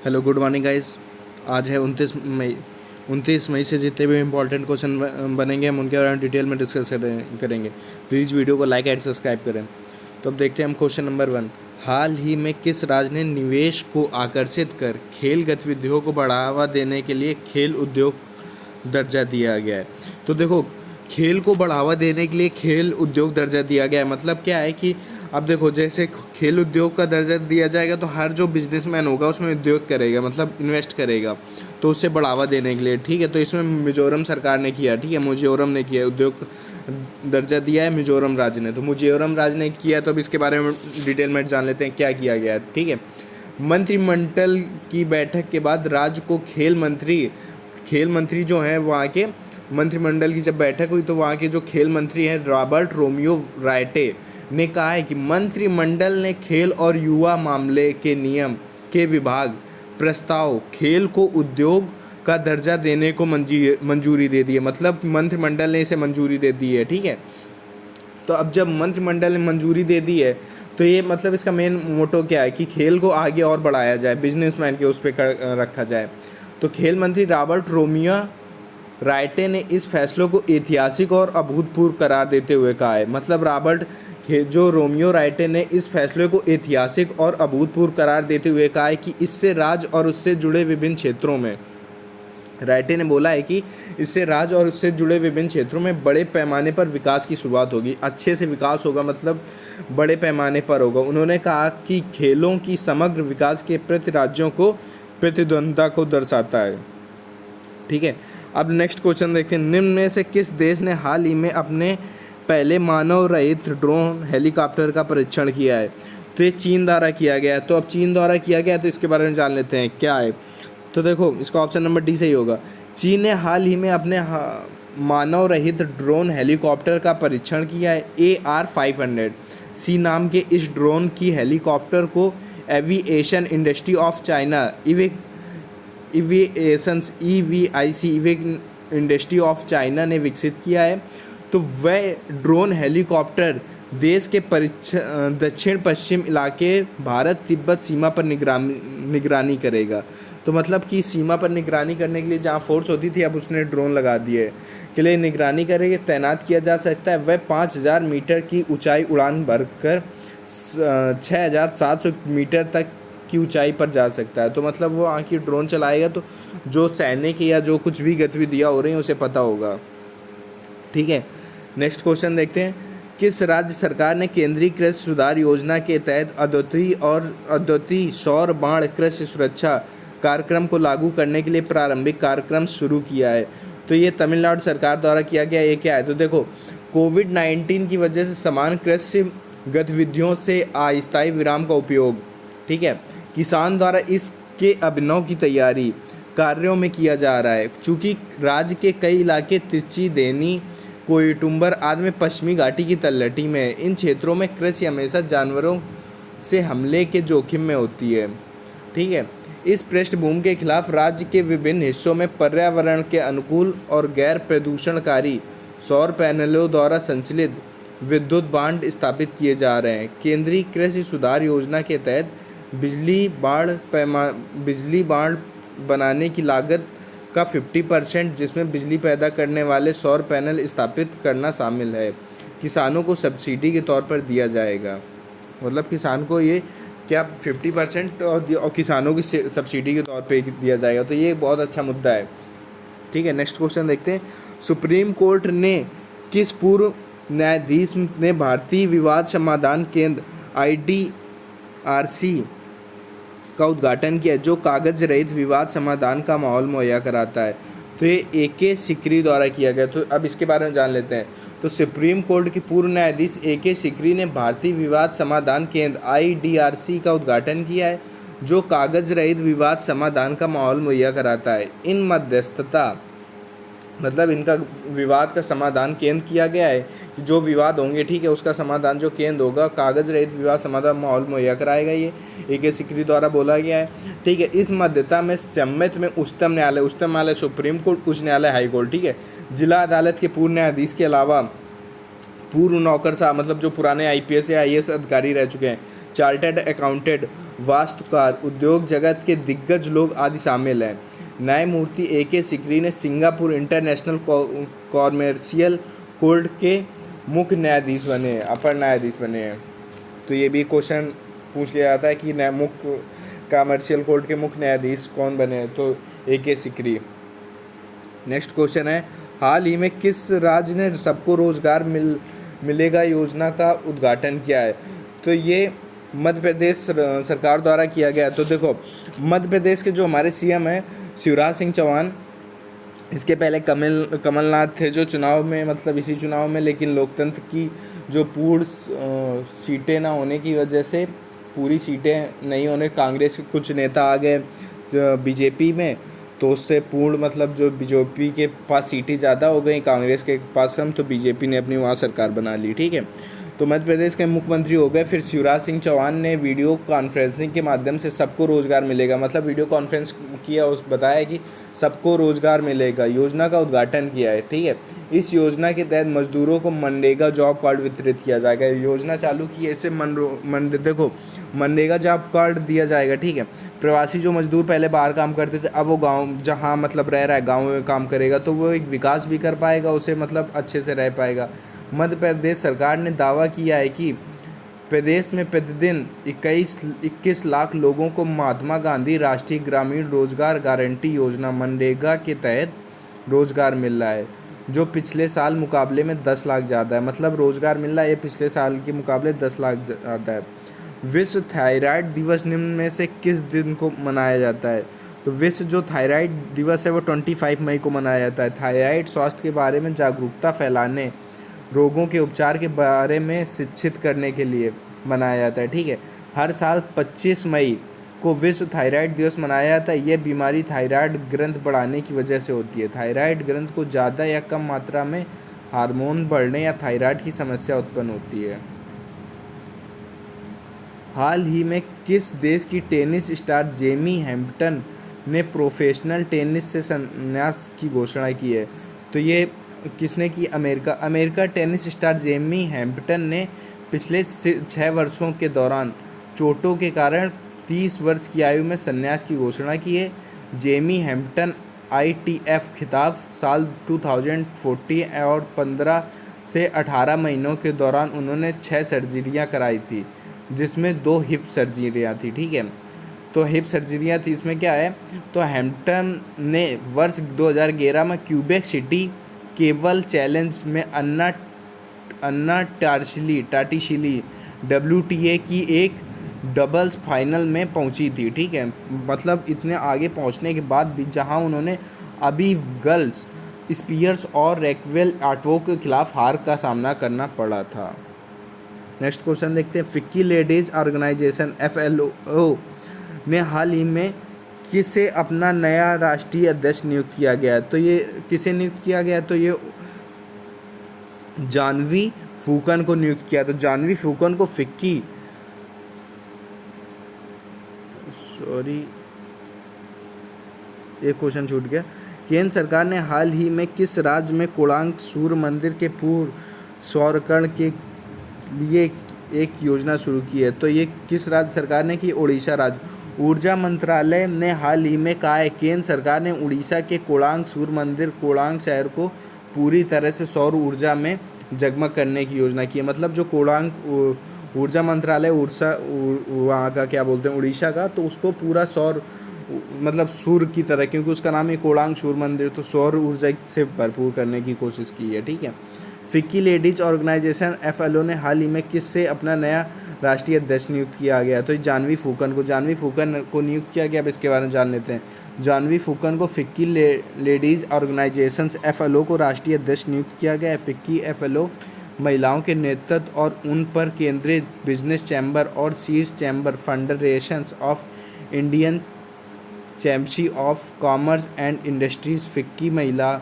Hello good morning guys. आज है 29 मई। 29 मई से जितने भी इम्पोर्टेंट क्वेश्चन बनेंगे हम उनके बारे में डिटेल में डिस्कस करेंगे। प्लीज़ वीडियो को लाइक एंड सब्सक्राइब करें। तो अब देखते हैं हम क्वेश्चन नंबर 1। हाल ही में किस राज्य ने निवेश को आकर्षित कर खेल गतिविधियों को बढ़ावा देने के लिए खेल उद्योग दर्जा दिया गया है? तो देखो, खेल को बढ़ावा देने के लिए खेल उद्योग दर्जा दिया गया है मतलब क्या है कि अब देखो, जैसे खेल उद्योग का दर्जा दिया जाएगा तो हर जो बिजनेसमैन होगा उसमें उद्योग करेगा, मतलब इन्वेस्ट करेगा, तो उससे बढ़ावा देने के लिए। ठीक है, तो इसमें मिजोरम सरकार ने किया, ठीक है, मिजोरम ने किया, उद्योग दर्जा दिया है मिजोरम राज्य ने। तो मिजोरम राज्य ने किया, तो अब इसके बारे में डिटेल में जान लेते हैं क्या किया गया है। ठीक है, मंत्रिमंडल की बैठक के बाद राज्य को खेल मंत्री जो हैं वहाँ के मंत्रिमंडल की जब बैठक हुई तो वहाँ के जो खेल मंत्री हैं रॉबर्ट रोमियो रायटे ने कहा है कि मंत्रिमंडल ने खेल और युवा मामले के नियम के विभाग प्रस्ताव खेल को उद्योग का दर्जा देने को मंजूरी दे दी है, मतलब मंत्रिमंडल ने इसे मंजूरी दे दी है। ठीक है, तो अब जब मंत्रिमंडल ने मंजूरी दे दी है तो ये मतलब इसका मेन मोटो क्या है कि खेल को आगे और बढ़ाया जाए, बिजनेसमैन के उस पर रखा जाए। तो खेल मंत्री रॉबर्ट रोमियो रायटे ने इस फैसलों को ऐतिहासिक और अभूतपूर्व करार देते हुए कहा है, मतलब जो रोमियो रायटे ने इस फैसले को ऐतिहासिक और अभूतपूर्व करार देते हुए कहा है कि इससे राज्य और उससे जुड़े विभिन्न क्षेत्रों में रायटे ने बोला है कि इससे राज्य और उससे जुड़े विभिन्न क्षेत्रों में बड़े पैमाने पर विकास की शुरुआत होगी, अच्छे से विकास होगा, मतलब बड़े पैमाने पर होगा। उन्होंने कहा कि खेलों की समग्र विकास के प्रति राज्यों को प्रतिद्वंद्विता को दर्शाता है। ठीक है, अब नेक्स्ट क्वेश्चन देखते हैं। निम्न में से किस देश ने हाल ही में अपने पहले मानव रहित ड्रोन हेलीकॉप्टर का परीक्षण किया है? तो ये चीन द्वारा किया गया है। तो अब चीन द्वारा किया गया तो इसके बारे में जान लेते हैं क्या है। तो देखो, इसका ऑप्शन नंबर डी सही होगा। चीन ने हाल ही में अपने मानव रहित ड्रोन हेलीकॉप्टर का परीक्षण किया है। AR-500 सी नाम के इस ड्रोन की हेलीकॉप्टर को aviation industry of China EVIC industry of China ने विकसित किया है। तो वह ड्रोन हेलीकॉप्टर देश के दक्षिण पश्चिम इलाके भारत तिब्बत सीमा पर निगरानी करेगा। तो मतलब कि सीमा पर निगरानी करने के लिए जहाँ फोर्स होती थी अब उसने ड्रोन लगा दिए के लिए निगरानी करेंगे, तैनात किया जा सकता है। वह 5000 मीटर की ऊंचाई उड़ान भरकर 6700 मीटर तक की ऊंचाई पर जा सकता है। तो मतलब वो आँखी ड्रोन चलाएगा तो जो सैनिक या जो कुछ भी गतिविधियाँ हो रही हैं उसे पता होगा। ठीक है, नेक्स्ट क्वेश्चन देखते हैं। किस राज्य सरकार ने केंद्रीय कृषि सुधार योजना के तहत अद्वितीय सौर बाढ़ कृषि सुरक्षा कार्यक्रम को लागू करने के लिए प्रारंभिक कार्यक्रम शुरू किया है? तो ये तमिलनाडु सरकार द्वारा किया गया। ये क्या है? तो देखो, कोविड-19 की वजह से समान कृषि गतिविधियों से अस्थायी विराम का उपयोग, ठीक है, किसान द्वारा इसके अभिनव की तैयारी कार्यों में किया जा रहा है। चूँकि राज्य के कई इलाके त्रिची, देनी, कोयटुम्बर आदि में पश्चिमी घाटी की तलहटी में है। इन क्षेत्रों में कृषि हमेशा जानवरों से हमले के जोखिम में होती है। ठीक है, इस पृष्ठभूमि के खिलाफ राज्य के विभिन्न हिस्सों में पर्यावरण के अनुकूल और गैर प्रदूषणकारी सौर पैनलों द्वारा संचालित विद्युत बांध स्थापित किए जा रहे हैं। केंद्रीय कृषि सुधार योजना के तहत बिजली बांध बनाने की लागत का 50%, जिसमें बिजली पैदा करने वाले सौर पैनल स्थापित करना शामिल है, किसानों को सब्सिडी के तौर पर दिया जाएगा। मतलब किसान को ये क्या 50% और किसानों की सब्सिडी के तौर पे दिया जाएगा। तो ये बहुत अच्छा मुद्दा है। ठीक है, नेक्स्ट क्वेश्चन देखते हैं। सुप्रीम कोर्ट ने किस पूर्व न्यायाधीश ने भारतीय विवाद समाधान केंद्र IDRC का उद्घाटन किया जो कागज रहित विवाद समाधान का माहौल मुहैया कराता है? तो ये AK सिकरी द्वारा किया गया। तो अब इसके बारे में जान लेते हैं। तो सुप्रीम कोर्ट के पूर्व न्यायाधीश AK सिकरी ने भारतीय विवाद समाधान केंद्र IDRC का उद्घाटन किया है जो कागज रहित विवाद समाधान का माहौल मुहैया कराता है। इन मध्यस्थता मतलब इनका विवाद का समाधान केंद्र किया गया है, जो विवाद होंगे, ठीक है, उसका समाधान जो केंद्र होगा कागज रहित विवाद समाधान माहौल मुहैया कराएगा। ये AK सिकरी द्वारा बोला गया है। ठीक है, इस मध्यता में सम्मत में उच्चतम न्यायालय, सुप्रीम कोर्ट, उच्च न्यायालय, हाई कोर्ट, ठीक है, जिला अदालत के पूर्व न्यायाधीश के अलावा पूर्व नौकरशाह मतलब जो पुराने IPS या IAS अधिकारी रह चुके हैं, चार्टर्ड अकाउंटेंट वास्तुकार, उद्योग जगत के दिग्गज लोग आदि शामिल हैं। न्यायमूर्ति A.K. सिकरी ने सिंगापुर इंटरनेशनल कॉमर्शियल कोर्ट के मुख्य न्यायाधीश बने हैं, अपर न्यायाधीश बने हैं। तो ये भी क्वेश्चन पूछ लिया जाता है कि मुख्य कमर्शियल कोर्ट के मुख्य न्यायाधीश कौन बने हैं, तो A.K. सिकरी। नेक्स्ट क्वेश्चन है, हाल ही में किस राज्य ने सबको रोजगार मिलेगा योजना का उद्घाटन किया है? तो ये मध्य प्रदेश सरकार द्वारा किया गया। तो देखो, मध्य प्रदेश के जो हमारे सीएम हैं शिवराज सिंह चौहान, इसके पहले कमलनाथ थे जो चुनाव में, मतलब इसी चुनाव में, लेकिन लोकतंत्र की जो पूर्ण सीटें ना होने की वजह से, पूरी सीटें नहीं होने, कांग्रेस के कुछ नेता आ गए बीजेपी में, तो उससे पूर्ण मतलब जो बीजेपी के पास सीटें ज़्यादा हो गई, कांग्रेस के पास कम, तो बीजेपी ने अपनी वहाँ सरकार बना ली। ठीक है, तो मध्य प्रदेश के मुख्यमंत्री हो गए। फिर शिवराज सिंह चौहान ने वीडियो कॉन्फ्रेंसिंग के माध्यम से सबको रोज़गार मिलेगा, मतलब वीडियो कॉन्फ्रेंस किया, उस बताया कि सबको रोज़गार मिलेगा योजना का उद्घाटन किया है। ठीक है, इस योजना के तहत मजदूरों को मनरेगा जॉब कार्ड वितरित किया जाएगा। योजना चालू की है, इससे देखो मनरेगा जॉब कार्ड दिया जाएगा। ठीक है, प्रवासी जो मजदूर पहले बाहर काम करते थे, अब वो गांव जहां मतलब रह रहा है गांव में काम करेगा, तो वो एक विकास भी कर पाएगा, उसे मतलब अच्छे से रह पाएगा। मध्य प्रदेश सरकार ने दावा किया है कि प्रदेश में प्रतिदिन 21 लाख लोगों को महात्मा गांधी राष्ट्रीय ग्रामीण रोजगार गारंटी योजना मनरेगा के तहत रोजगार मिल रहा है, जो पिछले साल मुकाबले में 10 लाख ज़्यादा है। मतलब रोजगार मिल रहा है, ये पिछले साल के मुकाबले 10 लाख ज़्यादा है। विश्व थायराइड दिवस निम्न में से किस दिन को मनाया जाता है? तो विश्व जो थायराइड दिवस है वो 25 मई को मनाया जाता है। थायराइड स्वास्थ्य के बारे में जागरूकता फैलाने, रोगों के उपचार के बारे में शिक्षित करने के लिए मनाया जाता है। ठीक है, हर साल 25 मई को विश्व थायराइड दिवस मनाया जाता है। यह बीमारी थायराइड ग्रंथ बढ़ाने की वजह से होती है। थायराइड ग्रंथ को ज़्यादा या कम मात्रा में हार्मोन बढ़ने या थायराइड की समस्या उत्पन्न होती है। हाल ही में किस देश की टेनिस स्टार जेमी हैम्पटन ने प्रोफेशनल टेनिस से संन्यास की घोषणा की है? तो ये किसने की? America tennis star Jamie Hampton ने पिछले 6 वर्षों के दौरान चोटों के कारण 30 वर्ष की आयु में संन्यास की घोषणा की है। जेमी हैम्पटन ITF खिताब साल 2014 और 15 से 18 महीनों के दौरान उन्होंने 6 सर्जरियां कराई थी, जिसमें 2 हिप सर्जरियां थी। ठीक है, तो हिप सर्जरियां थी, इसमें क्या है, तो हैम्पटन ने वर्ष 2011 में क्यूबेक सिटी केवल चैलेंज में अन्ना टार्टिशिली WTA की एक डबल्स फाइनल में पहुंची थी। ठीक है, मतलब इतने आगे पहुंचने के बाद भी, जहां उन्होंने अभी गर्ल्स स्पियर्स और रैक्वेल आर्टवो के खिलाफ हार का सामना करना पड़ा था। नेक्स्ट क्वेश्चन देखते हैं, फिक्की लेडीज ऑर्गेनाइजेशन FLO ने हाल ही में किसे अपना नया राष्ट्रीय अध्यक्ष नियुक्त किया गया? तो ये किसे नियुक्त किया गया? तो ये जानवी फूकन को नियुक्त किया। तो जानवी फूकन को फिक्की, सॉरी एक क्वेश्चन छूट गया। केंद्र सरकार ने हाल ही में किस राज्य में कोणार्क सूर्य मंदिर के पूर्ण स्वर्ण के लिए एक योजना शुरू की है? तो ये किस राज्य सरकार ने की? उड़ीसा राज्य। ऊर्जा मंत्रालय ने हाल ही में कहा है केंद्र सरकार ने उड़ीसा के कोणार्क सूर्य मंदिर कोणार्क शहर को पूरी तरह से सौर ऊर्जा में जगमग करने की योजना की है। मतलब जो कोणार्क ऊर्जा मंत्रालय वहाँ का क्या बोलते हैं, उड़ीसा का, तो उसको पूरा सौर मतलब सूर्य की तरह, क्योंकि उसका नाम है कोणार्क सूर्य मंदिर, तो सौर ऊर्जा से भरपूर करने की कोशिश की है। ठीक है, फिक्की लेडीज ऑर्गेनाइजेशन FLO ने हाल ही में किससे अपना नया राष्ट्रीय अध्यक्ष नियुक्त किया गया? तो जानवी फूकन को नियुक्त किया गया। अब इसके बारे में जान लेते हैं। जानवी फूकन को फिक्की लेडीज ऑर्गेनाइजेशन FLO को राष्ट्रीय अध्यक्ष नियुक्त किया गया है। फिक्की FLO महिलाओं के नेतृत्व और उन पर केंद्रित बिजनेस चैम्बर और शीर्ष chamber federations of Indian chamber of commerce and industries FICCI महिला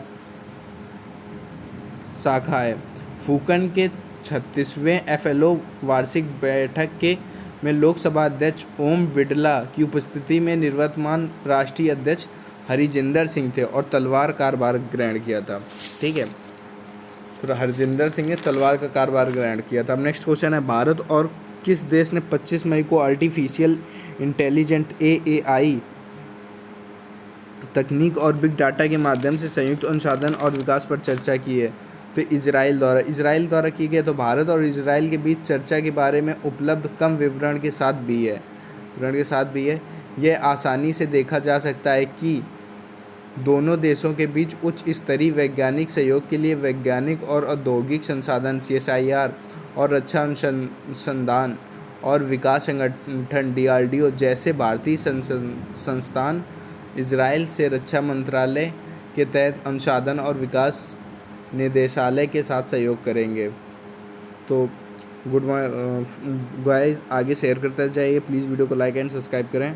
शाखा है। फूकन के 36वें FLO वार्षिक बैठक में लोकसभा अध्यक्ष ओम बिड़ला की उपस्थिति में निवर्तमान राष्ट्रीय अध्यक्ष हरजिंदर सिंह थे और तलवार कार्यभार ग्रहण किया था। ठीक है, तो हरजिंदर सिंह ने तलवार का कार्यभार ग्रहण किया था। अब नेक्स्ट क्वेश्चन है, भारत और किस देश ने 25 मई को आर्टिफिशियल इंटेलिजेंट एआई तकनीक और बिग डाटा के माध्यम से संयुक्त अनुसंधान और विकास पर चर्चा की है। तो इसराइल द्वारा की गई। तो भारत और इसराइल के बीच चर्चा के बारे में उपलब्ध कम विवरण के साथ भी है। यह आसानी से देखा जा सकता है कि दोनों देशों के बीच उच्च स्तरीय वैज्ञानिक सहयोग के लिए वैज्ञानिक और औद्योगिक संसाधन CSIR और रक्षा अनुसंधान और विकास संगठन DRDO जैसे भारतीय संस्थान इसराइल से रक्षा मंत्रालय के तहत अनुसंधान और विकास निदेशालय के साथ सहयोग करेंगे। तो गुड गाइस, आगे शेयर करते जाइए। प्लीज़ वीडियो को लाइक एंड सब्सक्राइब करें।